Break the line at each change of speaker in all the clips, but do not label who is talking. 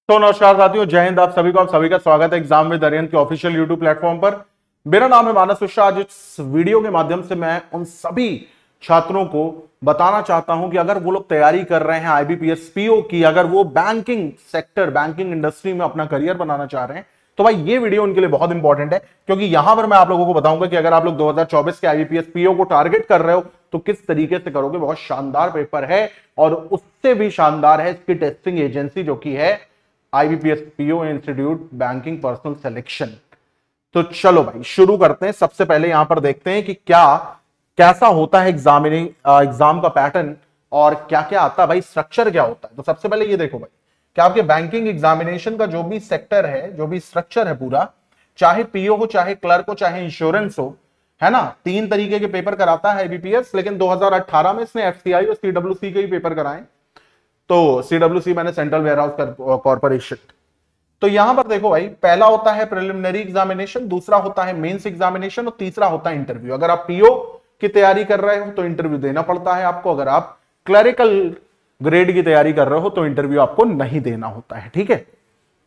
तो नमस्कार साथियों, जय हिंद। आप सभी का स्वागत है एग्जाम विद अरिहंत के ऑफिशियल यूट्यूब प्लेटफॉर्म पर। मेरा नाम है मानस मिश्रा। आज इस वीडियो के माध्यम से मैं उन सभी छात्रों को बताना चाहता हूं कि अगर वो लोग तैयारी कर रहे हैं आईबीपीएस पीओ की, अगर वो बैंकिंग सेक्टर, बैंकिंग इंडस्ट्री में अपना करियर बनाना चाह रहे हैं, तो भाई ये वीडियो उनके लिए बहुत इंपॉर्टेंट है। क्योंकि यहां पर मैं आप लोगों को बताऊंगा कि अगर आप लोग 2024 के आईबीपीएस पीओ को टारगेट कर रहे हो तो किस तरीके से करोगे। बहुत शानदार पेपर है और उससे भी शानदार है इसकी टेस्टिंग एजेंसी जो कि है IBPS PO institute banking personal selection. तो चलो भाई शुरू करते हैं। सबसे पहले यहां पर देखते हैं कि कैसा होता है एग्जाम का पैटर्न और क्या क्या आता है भाई, स्ट्रक्चर क्या होता है। तो सबसे पहले ये देखो भाई कि आपके बैंकिंग एग्जामिनेशन का जो भी सेक्टर है, जो भी स्ट्रक्चर है पूरा, चाहे पीओ हो, चाहे क्लर्क हो, चाहे इंश्योरेंस हो, है ना, 3 तरीके के पेपर कराता है आईबीपीएस। लेकिन 2018 में इसने एफसीआई और सीडब्ल्यूसी के ही पेपर कराए। तो सीडब्ल्यूसी मैंने सेंट्रल वेयरहाउस कॉर्पोरेशन। तो यहां पर देखो भाई, पहला होता है प्रिलिमिनरी एग्जामिनेशन, दूसरा होता है मेंस एग्जामिनेशन और तीसरा होता है इंटरव्यू। अगर आप पीओ की तैयारी कर रहे हो तो इंटरव्यू देना पड़ता है आपको। अगर आप क्लरिकल ग्रेड की तैयारी कर रहे हो तो इंटरव्यू आपको नहीं देना होता है। ठीक है,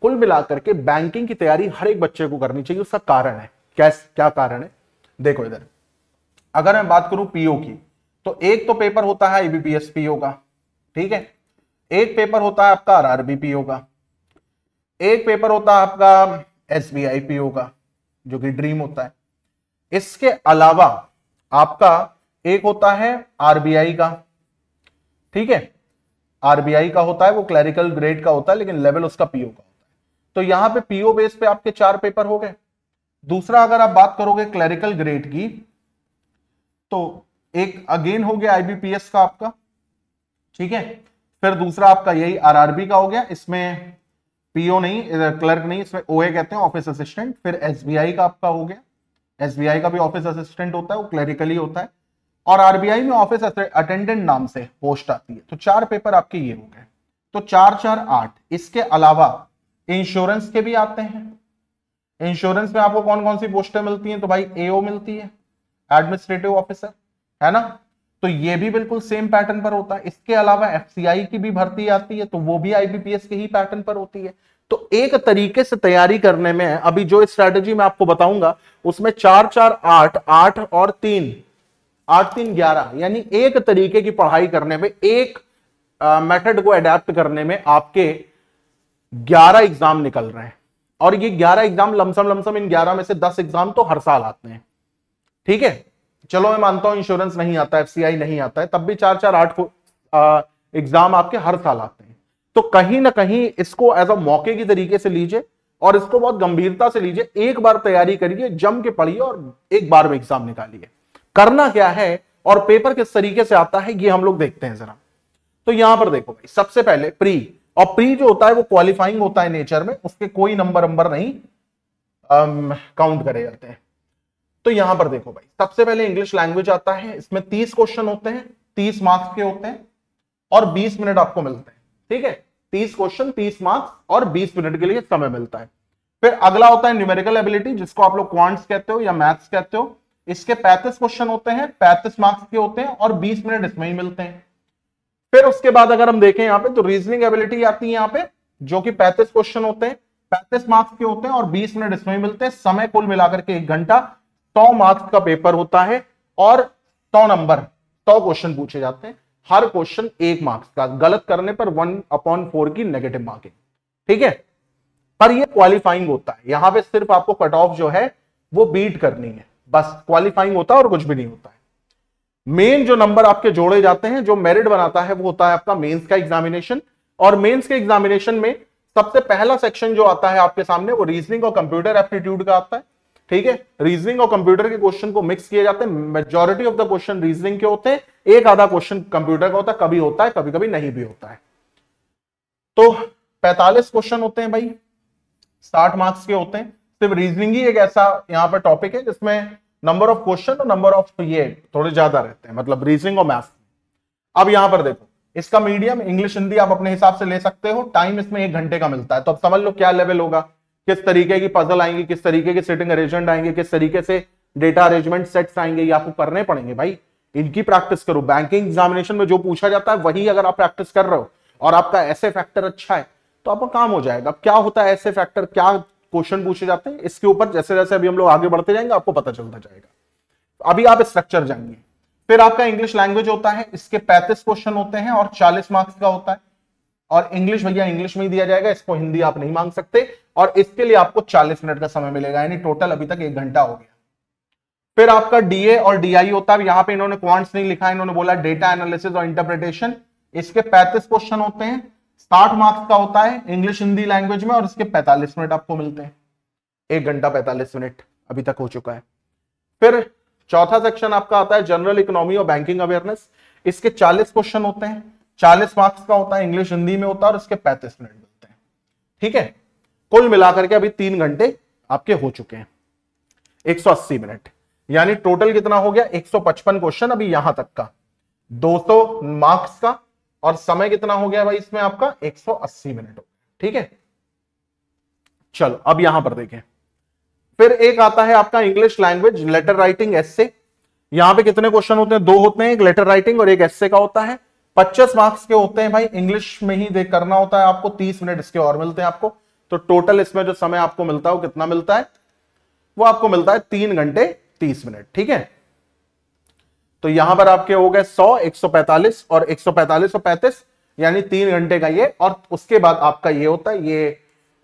कुल मिलाकर के बैंकिंग की तैयारी हर एक बच्चे को करनी चाहिए। उसका कारण है क्या कारण है, देखो इधर। अगर मैं बात करूं पीओ की, तो एक तो पेपर होता है आईबीपीएस पीओ का, ठीक है, एक पेपर होता है आपका आरआरबी पीओ का, एक पेपर होता है आपका एसबीआई पीओ का जो कि ड्रीम होता है। इसके अलावा आपका एक होता है आरबीआई का, ठीक है, आरबीआई का होता है, वो क्लरिकल ग्रेड का होता है लेकिन लेवल उसका पीओ का होता है। तो यहां पे पीओ बेस पे आपके 4 पेपर हो गए। दूसरा अगर आप बात करोगे क्लरिकल ग्रेड की, तो एक अगेन हो गया आईबीपीएस का आपका, ठीक है। फिर दूसरा आपका यही आरआरबी का हो गया, इसमें पीओ नहीं, क्लर्क नहीं, इसमें ओए कहते हैं, ऑफिस असिस्टेंट। फिर एसबीआई का आपका हो गया, एसबीआई का भी ऑफिस असिस्टेंट होता है, वो क्लरिकली होता है। और आरबीआई में ऑफिस अटेंडेंट नाम से पोस्ट आती है। तो 4 पेपर आपके ये हो गए। तो 4 4 8। इसके अलावा इंश्योरेंस के भी आते हैं। इंश्योरेंस में आपको कौन कौन सी पोस्टें मिलती हैं, तो भाई एओ मिलती है, एडमिनिस्ट्रेटिव ऑफिसर, है ना। तो ये भी बिल्कुल सेम पैटर्न पर होता है। इसके अलावा एफसीआई की भी भर्ती आती है, तो वो भी आईबीपीएस के ही पैटर्न पर होती है। तो एक तरीके से तैयारी करने में अभी जो स्ट्रेटेजी मैं आपको बताऊंगा उसमें 4 4 8 8 और 3 8 3 11, यानी एक तरीके की पढ़ाई करने में, एक मेथड को अडेप्ट करने में आपके 11 एग्जाम निकल रहे हैं। और ये 11 एग्जाम लमसम इन 11 में से 10 एग्जाम तो हर साल आते हैं, ठीक है। चलो मैं मानता हूं इंश्योरेंस नहीं आता, एफसीआई नहीं आता है, तब भी 4 4 8 एग्जाम आपके हर साल आते हैं। तो कहीं ना कहीं इसको एज अ मौके की तरीके से लीजिए और इसको बहुत गंभीरता से लीजिए। एक बार तैयारी करिए, जम के पढ़िए और एक बार में एग्जाम निकालिए। करना क्या है और पेपर किस तरीके से आता है ये हम लोग देखते हैं जरा। तो यहां पर देखो भाई, सबसे पहले प्री, और प्री जो होता है वो क्वालिफाइंग होता है नेचर में, उसके कोई नंबर नहीं काउंट करे जाते हैं। तो यहां पर देखो भाई, सबसे पहले इंग्लिश लैंग्वेज आता है। इसमें 30 क्वेश्चन होते हैं, 30 मार्क्स के होते हैं और 20 मिनट आपको मिलते हैं, ठीक है। 30 क्वेश्चन, 30 मार्क्स और 20 मिनट के लिए समय मिलता है। फिर अगला होता है न्यूमेरिकल एबिलिटी, जिसको आप लोग क्वांट्स कहते हो या मैथ्स कहते हो। इसके 35 क्वेश्चन होते हैं, 35 मार्क्स के होते हैं और 20 मिनट इसमें ही मिलते हैं। फिर उसके बाद अगर हम देखें यहां पे, तो रीजनिंग एबिलिटी आती है यहां पे, जो कि 35 क्वेश्चन होते हैं, 35 मार्क्स के होते हैं और 20 मिनट इसमें ही मिलते हैं। समय कुल मिलाकर के 1 घंटा, 100 मार्क्स का पेपर होता है और 100 नंबर, 100 क्वेश्चन पूछे जाते हैं। हर क्वेश्चन 1 मार्क्स का, गलत करने पर 1/4 की नेगेटिव मार्किंग, ठीक है। पर ये क्वालिफाइंग होता है, यहां पे सिर्फ आपको कट ऑफ जो है वो बीट करनी है, बस क्वालिफाइंग होता है और कुछ भी नहीं होता है। मेन जो नंबर आपके जोड़े जाते हैं, जो मेरिट बनाता है, वो होता है आपका मेंस का एग्जामिनेशन। और मेंस के एग्जामिनेशन में सबसे पहला सेक्शन जो आता है आपके सामने, वो रीजनिंग और कंप्यूटर एप्टीट्यूड का आता है, ठीक है। रीजनिंग और कंप्यूटर के क्वेश्चन को मिक्स किए जाते हैं। Majority of the question reasoning के होते हैं, एक आधा क्वेश्चन कंप्यूटर का होता है, कभी होता है कभी कभी नहीं भी होता है। तो 45 क्वेश्चन होते हैं भाई, 60 मार्क्स के होते हैं। सिर्फ रीजनिंग ही एक ऐसा यहां पर टॉपिक है जिसमें नंबर ऑफ क्वेश्चन और नंबर ऑफ ये थोड़े ज्यादा रहते हैं, मतलब रीजनिंग और मैथ्स। अब यहां पर देखो, इसका मीडियम इंग्लिश हिंदी आप अपने हिसाब से ले सकते हो। टाइम इसमें 1 घंटे का मिलता है। तो अब समझ लो क्या लेवल होगा, किस तरीके की पजल आएंगी, किस तरीके के सिटिंग अरेंजमेंट आएंगे, किस तरीके से डेटा अरेंजमेंट सेट्स आएंगे, ये आपको करने पड़ेंगे भाई। इनकी प्रैक्टिस करो। बैंकिंग एग्जामिनेशन में जो पूछा जाता है वही अगर आप प्रैक्टिस कर रहे हो और आपका ऐसे फैक्टर अच्छा है तो आपका काम हो जाएगा। क्या होता है ऐसे फैक्टर, क्या क्वेश्चन पूछे जाते हैं, इसके ऊपर जैसे जैसे अभी हम लोग आगे बढ़ते जाएंगे आपको पता चलता जाएगा। अभी आप स्ट्रक्चर जानिए। फिर आपका इंग्लिश लैंग्वेज होता है, इसके 35 क्वेश्चन होते हैं और 40 मार्क्स का होता है। और इंग्लिश भैया इंग्लिश में ही दिया जाएगा, इसको हिंदी आप नहीं मांग सकते, और इसके लिए आपको 40 मिनट का समय मिलेगा, यानी टोटल अभी तक 1 घंटा हो गया। फिर आपका डीए और डीआई होता है, यहां पे इन्होंने क्वांट्स नहीं लिखा है, इन्होंने बोला डेटा एनालिसिस और इंटरप्रिटेशन। इसके 35 क्वेश्चन होते हैं, 60 मार्क्स का होता है इंग्लिश हिंदी लैंग्वेज में, और इसके 45 मिनट आपको मिलते हैं। 1 घंटा 45 मिनट अभी तक हो चुका है। फिर चौथा सेक्शन आपका आता है जनरल इकोनॉमी और बैंकिंग अवेयरनेस। इसके 40 क्वेश्चन होते हैं, 40 मार्क्स का होता है, इंग्लिश हिंदी में होता है, और इसके 35 मिनट मिलते हैं। ठीक है, कुल मिलाकर के अभी 3 घंटे आपके हो चुके हैं, 180 मिनट, यानी टोटल कितना हो गया 155 क्वेश्चन अभी यहां तक का, 200 मार्क्स का, और समय कितना हो गया भाई इसमें आपका 180 मिनट हो। ठीक है, चलो अब यहां पर देखें। फिर एक आता है आपका इंग्लिश लैंग्वेज लेटर राइटिंग एस्से। यहां पे कितने क्वेश्चन होते हैं, 2 होते हैं, एक लेटर राइटिंग और एक एस्से का होता है। 25 मार्क्स के होते हैं भाई, इंग्लिश में ही देख करना होता है आपको, 30 मिनट इसके और मिलते हैं आपको। तो टोटल इसमें जो समय आपको मिलता है वो कितना मिलता है, वो आपको मिलता है 3 घंटे 30 मिनट। ठीक है, तो यहां पर आपके हो गए 100, 145 और 145 और 35, यानी 3 घंटे का ये। और उसके बाद आपका ये होता है,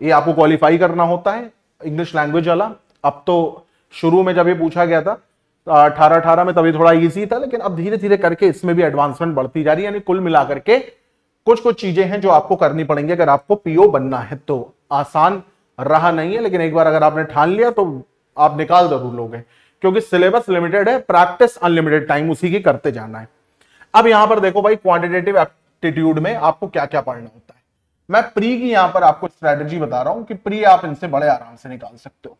ये आपको क्वालिफाई करना होता है इंग्लिश लैंग्वेज वाला। अब तो शुरू में जब ये पूछा गया था 18 में तभी थोड़ा इजी था, लेकिन अब धीरे धीरे करके इसमें भी एडवांसमेंट बढ़ती जा रही है, यानी कुल मिलाकर के कुछ कुछ चीजें हैं जो आपको करनी पड़ेंगी अगर आपको पीओ बनना है। तो आसान रहा नहीं है, लेकिन एक बार अगर आपने ठान लिया तो आप निकाल जरूर लोगे, क्योंकि सिलेबस लिमिटेड है, प्रैक्टिस अनलिमिटेड, टाइम उसी की करते जाना है। अब यहां पर देखो भाई, क्वांटिटेटिव एप्टीट्यूड में आपको क्या क्या पढ़ना होता है। मैं प्री की यहां पर आपको स्ट्रेटेजी बता रहा हूं कि प्री आप इनसे बड़े आराम से निकाल सकते हो।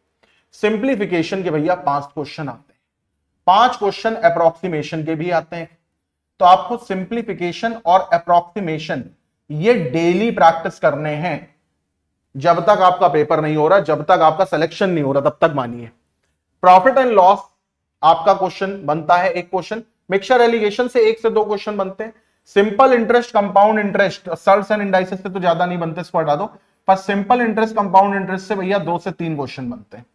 सिंप्लीफिकेशन के भैया 5 क्वेश्चन आते हैं, 5 क्वेश्चन अप्रोक्सीमेशन के भी आते हैं। तो आपको सिंप्लीफिकेशन और अप्रोक्सीमेशन ये डेली प्रैक्टिस करने हैं, जब तक आपका पेपर नहीं हो रहा, जब तक आपका सिलेक्शन नहीं हो रहा, तब तक मानिए। प्रॉफिट एंड लॉस आपका क्वेश्चन बनता है, एक क्वेश्चन। मिक्सचर एलिगेशन से 1 से 2 क्वेश्चन बनते हैं। Simple interest, compound interest, shirts and indices से तो ज्यादा नहीं बनते, इसको हटा दो, पर सिंपल इंटरेस्ट, कंपाउंड इंटरेस्ट से भैया 2 से 3 क्वेश्चन बनते हैं।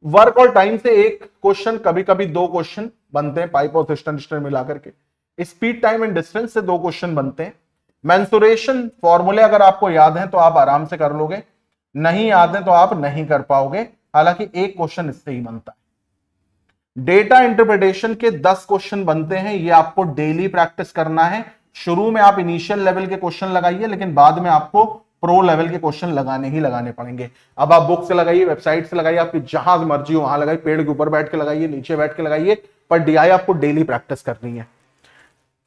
वर्क और टाइम से 1 क्वेश्चन, कभी कभी 2 क्वेश्चन बनते हैं, पाइप और सिस्टम मिलाकर के। स्पीड, टाइम एंड डिस्टेंस से 2 क्वेश्चन बनते हैं। मेंसुरेशन फॉर्मूले अगर आपको याद है तो आप आराम से कर लोगे, नहीं याद है तो आप नहीं कर पाओगे, हालांकि 1 क्वेश्चन इससे ही बनता है। डेटा इंटरप्रिटेशन के 10 क्वेश्चन बनते हैं, ये आपको डेली प्रैक्टिस करना है। शुरू में आप इनिशियल लेवल के क्वेश्चन लगाइए, लेकिन बाद में आपको प्रो लेवल के क्वेश्चन लगाने ही लगाने पड़ेंगे। अब आप बुक से लगाइए, वेबसाइट से लगाइए, आपकी जहां मर्जी हो वहां लगाइए, पेड़ के ऊपर बैठ के लगाइए, नीचे बैठ के लगाइए, पर डीआई आपको डेली प्रैक्टिस करनी है।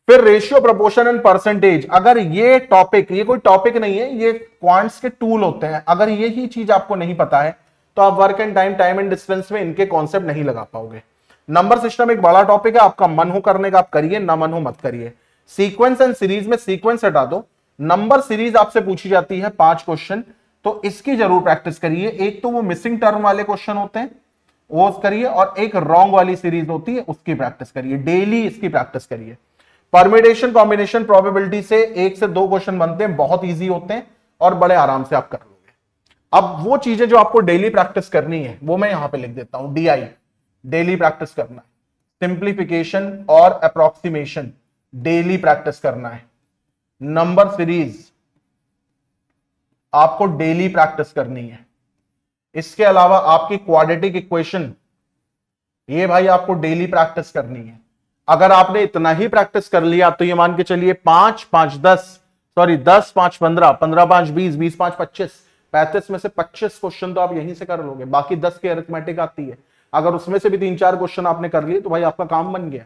फिर रेशियो, प्रोपोर्शन एंड परसेंटेज, अगर ये टॉपिक, ये कोई टॉपिक नहीं है, ये क्वांट्स के टूल होते हैं, अगर यही चीज आपको नहीं पता है तो आप work and time, time and distance में इनके कॉन्सेप्ट नहीं लगा पाओगे। नंबर सिस्टम एक बड़ा टॉपिक है, आपका मन हो करने का आप करिए, ना मन हो मत करिए। सीक्वेंस एंड सीरीज में सीक्वेंस हटा दो, नंबर सीरीज आपसे पूछी जाती है 5 क्वेश्चन, तो इसकी जरूर प्रैक्टिस करिए। एक तो वो मिसिंग टर्म वाले क्वेश्चन होते हैं वो करिए, और एक रॉन्ग वाली सीरीज होती है उसकी प्रैक्टिस करिए, डेली इसकी प्रैक्टिस करिए। परम्यूटेशन, कॉम्बिनेशन, प्रोबेबिलिटी से 1 से 2 क्वेश्चन बनते हैं, बहुत ईजी होते हैं और बड़े आराम से आप कर लोगे। अब वो चीजें जो आपको डेली प्रैक्टिस करनी है वो मैं यहां पे लिख देता हूं, डीआई डेली प्रैक्टिस करना है, सिंप्लीफिकेशन और अप्रोक्सीमेशन डेली प्रैक्टिस करना है, नंबर सीरीज आपको डेली प्रैक्टिस करनी है। इसके अलावा आपकी क्वाड्रेटिक इक्वेशन, ये भाई आपको डेली प्रैक्टिस करनी है। अगर आपने इतना ही प्रैक्टिस कर लिया तो ये मान के चलिए 5, 5, 10, 5, 15, 15, 5, 20, 20, 5, 25, 35 में से 25 क्वेश्चन तो आप यहीं से कर लोगे। बाकी 10 की अरिथमेटिक आती है, अगर उसमें से भी 3-4 क्वेश्चन आपने कर लिए तो भाई आपका काम बन गया।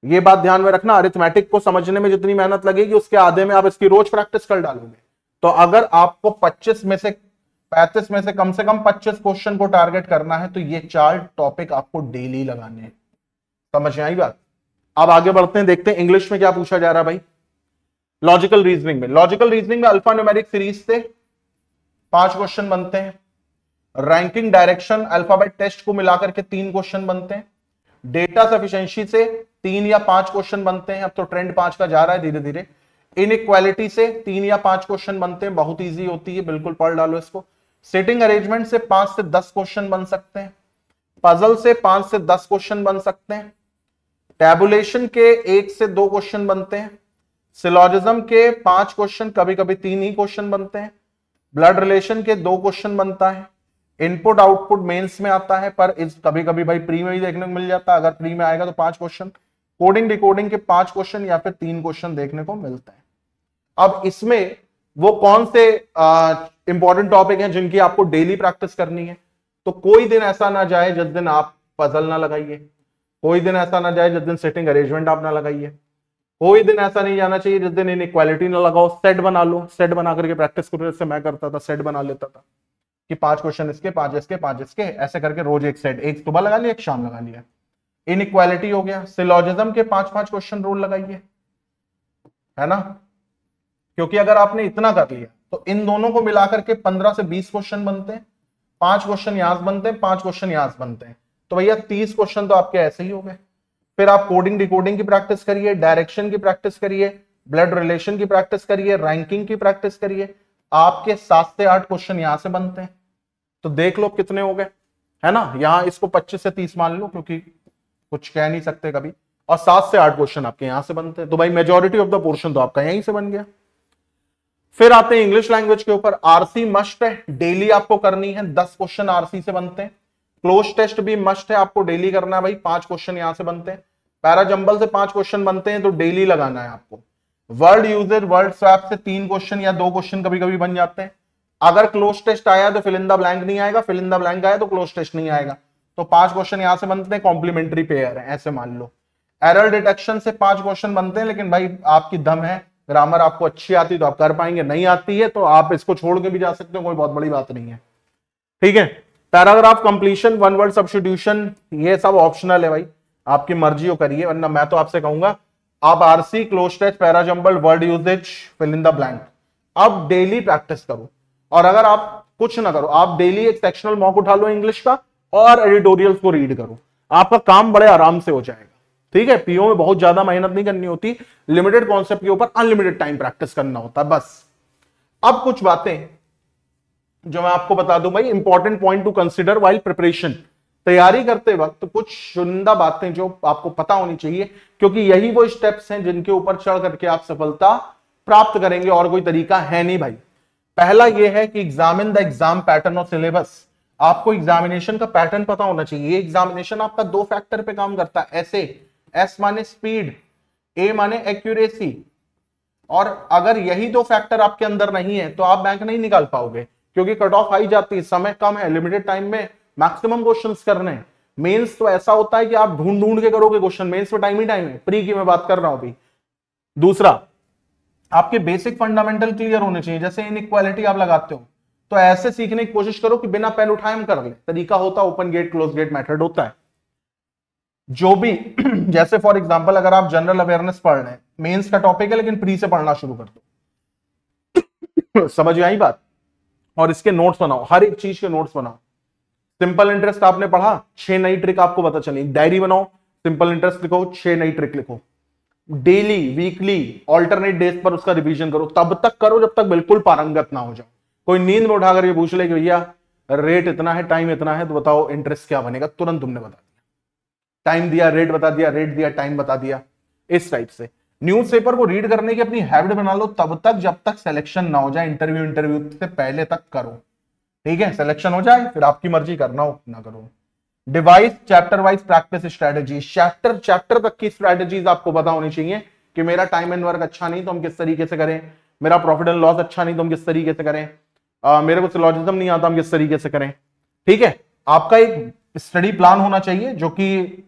ये बात ध्यान में रखना, अरिथमेटिक को समझने में जितनी मेहनत लगेगी उसके आधे में आप इसकी रोज प्रैक्टिस कर डालोगे। तो अगर आपको 35 में से कम 25 क्वेश्चन को टारगेट करना है तो ये 4 टॉपिक आपको डेली लगाने हैं। समझ में आई बात? अब आगे बढ़ते हैं, देखते हैं इंग्लिश में क्या पूछा जा रहा है भाई। लॉजिकल रीजनिंग में अल्फा न्यूमेरिक सीरीज से 5 क्वेश्चन बनते हैं। रैंकिंग, डायरेक्शन, अल्फाबेट टेस्ट को मिलाकर के 3 क्वेश्चन बनते हैं। डेटा सफिशिएंसी से 3 या 5 क्वेश्चन बनते हैं, अब तो ट्रेंड 5 का जा रहा है धीरे धीरे। इनइक्वालिटी से 3 या 5 क्वेश्चन बनते हैं, बहुत इजी होती है, बिल्कुल पढ़ डालो इसको। सिटिंग अरेंजमेंट से 5 से 10 क्वेश्चन बन सकते हैं। पजल से 5 से 10 क्वेश्चन बन सकते हैं। टैबुलेशन के 1 से 2 क्वेश्चन बनते हैं। सिलोजिज्म के 5 क्वेश्चन, कभी कभी 3 ही क्वेश्चन बनते हैं। ब्लड रिलेशन के 2 क्वेश्चन बनता है। इनपुट आउटपुट मेंस में आता है, पर इस कभी कभी भाई प्री में भी देखने को मिल जाता है। अगर प्री में आएगा तो 5 क्वेश्चन। कोडिंग डिकोडिंग के 5 क्वेश्चन या फिर 3 क्वेश्चन देखने को मिलते हैं। अब इसमें वो कौन से इंपॉर्टेंट टॉपिक हैं जिनकी आपको डेली प्रैक्टिस करनी है? तो कोई दिन ऐसा ना जाए जिस दिन आप पजल ना लगाइए, कोई दिन ऐसा ना जाए जिस दिन सिटिंग अरेंजमेंट आप ना लगाइए, कोई दिन ऐसा नहीं जाना चाहिए जिस दिन इनइक्वालिटी ना लगाओ। सेट बना लो, सेट बना करके प्रैक्टिस करो, जैसे मैं करता था, सेट बना लेता था कि 5 क्वेश्चन इसके, 5 इसके, 5 इसके, ऐसे करके रोज एक सेट, एक सुबह लगा लिया, एक शाम लगा लिया। इनइक्वालिटी हो गया। सिलोजिज्म के 5-5 क्वेश्चन रोज लगाइए, है ना, क्योंकि अगर आपने इतना कर लिया तो इन दोनों को मिलाकर के 15 से 20 क्वेश्चन बनते हैं। 5 क्वेश्चन यहां से बनते हैं, 5 क्वेश्चन यहां से बनते हैं, तो भैया 30 क्वेश्चन तो आपके ऐसे ही हो गए। फिर आप कोडिंग डिकोडिंग की प्रैक्टिस करिए, डायरेक्शन की प्रैक्टिस करिए, ब्लड रिलेशन की प्रैक्टिस करिए, रैंकिंग की प्रैक्टिस करिए। आपके 7 से 8 क्वेश्चन यहां से बनते हैं, तो देख लो कितने हो गए, है ना। यहां इसको 25 से 30 मान लो, क्योंकि कुछ कह नहीं सकते कभी। और 7 से 8 क्वेश्चन आपके यहां से बनते हैं, तो भाई मेजॉरिटी ऑफ द पोर्शन तो आपका यहीं से बन गया। फिर आते हैं इंग्लिश लैंग्वेज के ऊपर। आरसी मस्ट है, डेली आपको करनी है। 10 क्वेश्चन आरसी से बनते हैं। क्लोज टेस्ट भी मस्ट है, आपको डेली करना है भाई। 5 क्वेश्चन यहां से बनते हैं। पैराजंबल से 5 क्वेश्चन बनते हैं, तो डेली लगाना है आपको। वर्ड यूजर वर्ड स्वैप से 3 क्वेश्चन या 2 क्वेश्चन कभी कभी बन जाते हैं। अगर क्लोज टेस्ट आया तो फिल इन द ब्लैंक नहीं आएगा, फिल इन द ब्लैंक आया तो क्लोज टेस्ट नहीं आएगा, तो 5 क्वेश्चन यहां से बनते हैं। कॉम्प्लीमेंट्री पेयर है, ऐसे मान लो। एरर डिटेक्शन से 5 क्वेश्चन बनते हैं, लेकिन भाई आपकी दम है, ग्रामर आपको अच्छी आती तो आप कर पाएंगे, नहीं आती है तो आप इसको छोड़ के भी जा सकते हो, कोई बहुत बड़ी बात नहीं है, ठीक है। Paragraph completion, one word substitution, ये सब ऑप्शनल है भाई, आपकी मर्जी हो करिए, वरना मैं तो आपसे कहूंगा आप RC, cloze test, parajumble, word usages, fill in the blank अब डेली प्रैक्टिस करो। और अगर आप कुछ ना करो, आप डेली एक सेक्शनल मॉक उठा लो इंग्लिश का और एडिटोरियल्स को रीड करो, आपका काम बड़े आराम से हो जाएगा, ठीक है। पीओ में बहुत ज्यादा मेहनत नहीं करनी होती, लिमिटेड कॉन्सेप्ट के ऊपर अनलिमिटेड टाइम प्रैक्टिस करना होता है बस। अब कुछ बातें जो मैं आपको बता दूं भाई, important point two consider while preparation, तैयारी करते वक्त कुछ चुनिंदा बातें जो आपको पता होनी चाहिए, क्योंकि यही वो स्टेप्स हैं जिनके ऊपर चढ़ करके आप सफलता प्राप्त करेंगे, और कोई तरीका है नहीं भाई। पहला यह है कि एग्जामिन द एग्जाम पैटर्न और सिलेबस। आपको एग्जामिनेशन का पैटर्न पता होना चाहिए। ये एग्जामिनेशन आपका 2 फैक्टर पे काम करता है, ऐसे एस माने स्पीड, ए माने एक्यूरेसी, और अगर यही 2 फैक्टर आपके अंदर नहीं है तो आप बैंक नहीं निकाल पाओगे, क्योंकि कट ऑफ हाई जाती है, समय कम है, लिमिटेड टाइम में मैक्सिमम क्वेश्चंस करने हैं। मेंस तो ऐसा होता है कि आप ढूंढ ढूंढ के करोगे क्वेश्चन, मेंस में टाइम ही टाइम है, प्री की मैं बात कर रहा हूं अभी। दूसरा, आपके बेसिक फंडामेंटल क्लियर होने चाहिए, जैसे इनइक्वालिटी आप लगाते हो तो ऐसे सीखने की कोशिश करो कि बिना पेन उठाए हम कर ले। तरीका होता है open gate close gate method होता है जो भी जैसे फॉर एग्जांपल अगर आप जनरल अवेयरनेस पढ़ रहे हैं, मेंस का टॉपिक है लेकिन प्री से पढ़ना शुरू कर दो समझ आई बात, और इसके नोट्स बनाओ, हर एक चीज के नोट्स बनाओ। सिंपल इंटरेस्ट आपने पढ़ा, 6 नई ट्रिक आपको पता चली, डायरी बनाओ, सिंपल इंटरेस्ट लिखो, 6 नई ट्रिक लिखो, डेली वीकली ऑल्टरनेट डेज पर उसका रिवीजन करो, तब तक करो जब तक बिल्कुल पारंगत ना हो जाओ। कोई नींद में उठा करके पूछ ले कि भैया रेट इतना है, टाइम इतना है, तो बताओ इंटरेस्ट क्या बनेगा, तुरंत तुमने बता दिया, टाइम दिया, रेट बता दिया, रेट दिया, टाइम बता दिया। इस टाइप से न्यूज़पेपर को रीड करने की अपनी हैबिट बना लो, तब तक जब तक सिलेक्शन ना हो जाए, इंटरव्यू से पहले तक करो, ठीक है। सिलेक्शन हो जाए फिर आपकी मर्जी, करना हो ना करो। Device chapter wise practice strategy, chapter तक की स्ट्रेटेजीज आपको पता होनी चाहिए कि मेरा टाइम एंड वर्क अच्छा नहीं तो हम किस तरीके से करें, मेरा प्रॉफिट एंड लॉस अच्छा नहीं तो हम किस तरीके से करें, मेरे को सिलोजिज्म नहीं आता हम किस तरीके से करें, ठीक है। आपका एक स्टडी प्लान होना चाहिए जो कि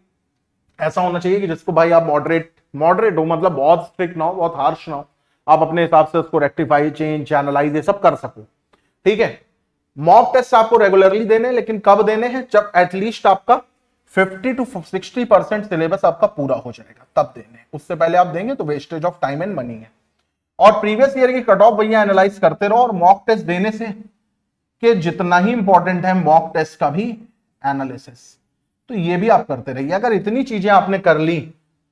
ऐसा होना चाहिए कि जिसको भाई आप मॉडरेट हो, मतलब बहुत स्ट्रिक्ट ना हो, बहुत हार्श ना हो, आप अपने हिसाब से उसको रेक्टिफाई, चेंज, एनालाइज ये सब कर सको, ठीक है। मॉक टेस्ट आपको रेगुलरली देने, लेकिन कब देने हैं, जब एटलीस्ट आपका 50 to 60% सिलेबस आपका पूरा हो जाएगा तब देने, उससे पहले आप देंगे तो wastage of time and money है। और प्रीवियस ईयर की कट ऑफ भैया एनालाइज करते रहो, और मॉक टेस्ट देने से कि जितना ही इंपॉर्टेंट है मॉक टेस्ट का भी एनालिसिस, तो ये भी आप करते रहिए। अगर इतनी चीजें आपने कर ली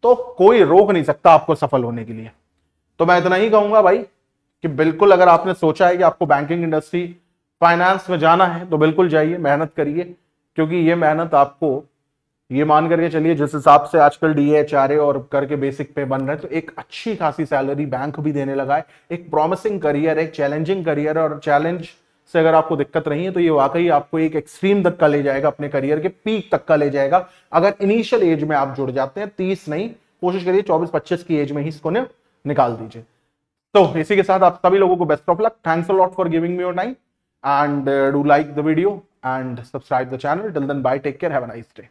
तो कोई रोक नहीं सकता आपको सफल होने के लिए। तो मैं इतना ही कहूंगा भाई कि बिल्कुल अगर आपने सोचा है कि आपको बैंकिंग इंडस्ट्री, फाइनेंस में जाना है तो बिल्कुल जाइए, मेहनत करिए, क्योंकि ये मेहनत आपको, ये मान करके चलिए जिस हिसाब से आजकल डीए एचआरए और करके बेसिक पे बन रहे हैं, तो एक अच्छी खासी सैलरी बैंक भी देने लगा है। एक प्रॉमिसिंग करियर, एक चैलेंजिंग करियर, और चैलेंज से अगर आपको दिक्कत नहीं है तो ये वाकई आपको एक एक्सट्रीम तक का ले जाएगा, अपने करियर के पीक तक का ले जाएगा। अगर इनिशियल एज में आप जुड़ जाते हैं, 30 नहीं, कोशिश करिए 24-25 की एज में ही इसको निकाल दीजिए। तो इसी के साथ आप सभी लोगों को best of luck. Thanks a lot for giving me your time, and do like the video and subscribe the channel. Till then, bye, take care, have a nice day.